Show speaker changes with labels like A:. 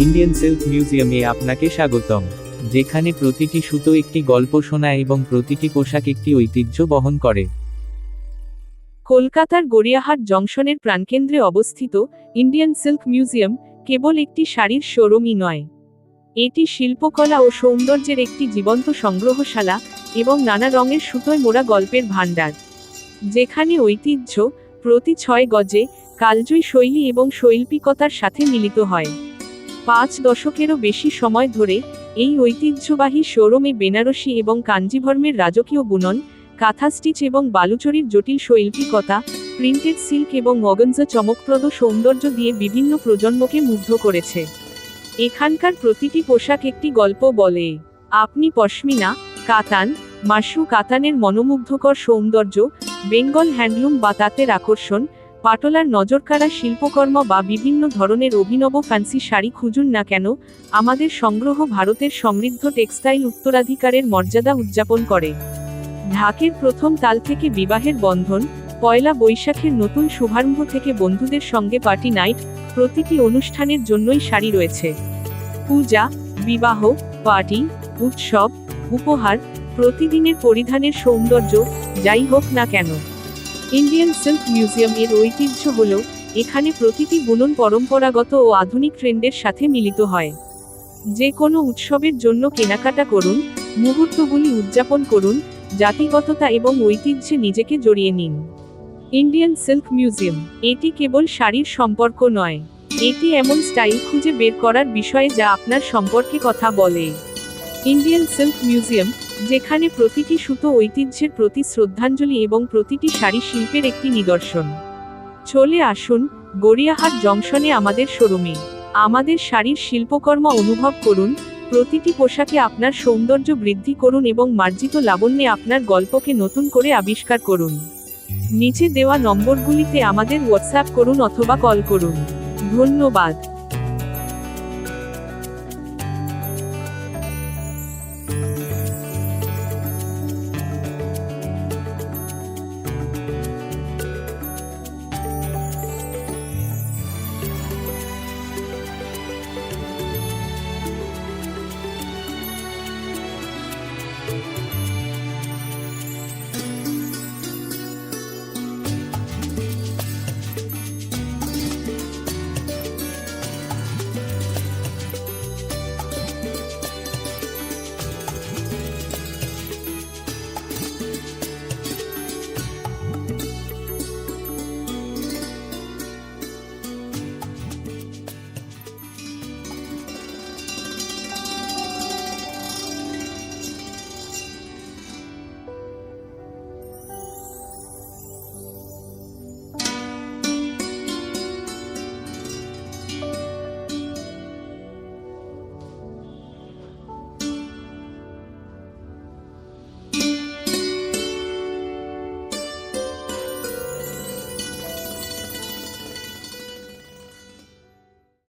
A: Indian silk মিউজিয়ামে আপনাকে স্বাগতম, যেখানে প্রতিটি সুতো একটি গল্প শোনায় এবং প্রতিটি পোশাক একটি ঐতিহ্য বহন করে।
B: কলকাতার গড়িয়াহাট জংশনের প্রাণকেন্দ্রে অবস্থিত ইন্ডিয়ান সিল্ক মিউজিয়াম কেবল একটি শাড়ির শোরুমই নয়, এটি শিল্পকলা ও সৌন্দর্যের একটি জীবন্ত সংগ্রহশালা এবং নানা রঙের সুতোয় মোড়া গল্পের ভাণ্ডার, যেখানে ঐতিহ্য প্রতি 6 গজে কালজয়ী শৈলী এবং শৈল্পিকতার সাথে মিলিত হয়। 5 দশকেরও বেশি সময় ধরে এই ঐতিহ্যবাহী শোরুমে বেনারসি এবং কাঞ্জিভর্মের রাজকীয় বুনন, কাঁথা স্টিচ এবং বালুচরীর জটিল শৈল্পিকতা, প্রিন্টেড সিল্ক এবং অর্গানজা চমকপ্রদ সৌন্দর্য দিয়ে বিভিন্ন প্রজন্মকে মুগ্ধ করেছে। এখানকার প্রতিটি পোশাক একটি গল্প বলে। আপনি পশমিনা, কাতান, মাশরু কাতানের মনোমুগ্ধকর সৌন্দর্য, বেঙ্গল হ্যান্ডলুম বা তাঁতের আকর্ষণ, পাটলার নজরকাড়া শিল্পকর্ম বা বিভিন্ন ধরনের অভিনব ফ্যান্সি শাড়ি খুঁজুন না কেন, আমাদের সংগ্রহ ভারতের সমৃদ্ধ টেক্সটাইল উত্তরাধিকারের মর্যাদা উদযাপন করে। ঢাকের প্রথম তাল থেকে বিবাহের বন্ধন, পয়লা বৈশাখের নতুন শুভারম্ভ থেকে বন্ধুদের সঙ্গে পার্টি নাইট, প্রতিটি অনুষ্ঠানের জন্যই শাড়ি রয়েছে। পূজা, বিবাহ, পার্টি, উৎসব, উপহার, প্রতিদিনের পরিধানের সৌন্দর্য যাই হোক না কেন, ইন্ডিয়ান সিল্ক মিউজিয়াম এর ঐতিহ্য হল এখানে প্রতিটি বুনন পরম্পরাগত ও আধুনিক ট্রেন্ডের সাথে মিলিত হয়। যে কোনো উৎসবের জন্য কেনাকাটা করুন, মুহূর্তগুলি উদযাপন করুন, জাতিগততা এবং ঐতিহ্যে নিজেকে জড়িয়ে নিন। ইন্ডিয়ান সিল্ক মিউজিয়াম, এটি কেবল শাড়ির সম্পর্ক নয়, এটি এমন স্টাইল খুঁজে বের করার বিষয়ে যা আপনার সম্পর্কে কথা বলে। ইন্ডিয়ান সিল্ক মিউজিয়াম, যেখানে প্রতিটি সুতো ঐতিহ্যের প্রতি শ্রদ্ধাঞ্জলি এবং প্রতিটি শাড়ি শিল্পের একটি নিদর্শন। চলে আসুন গড়িয়াহাট জংশনে আমাদের শোরুমে, আমাদের শাড়ির শিল্পকর্ম অনুভব করুন, প্রতিটি পোশাকে আপনার সৌন্দর্য বৃদ্ধি করুন এবং মার্জিত লাবণ্যে আপনার গল্পকে নতুন করে আবিষ্কার করুন। নিচে দেওয়া নম্বরগুলিতে আমাদের হোয়াটসঅ্যাপ করুন অথবা কল করুন। ধন্যবাদ।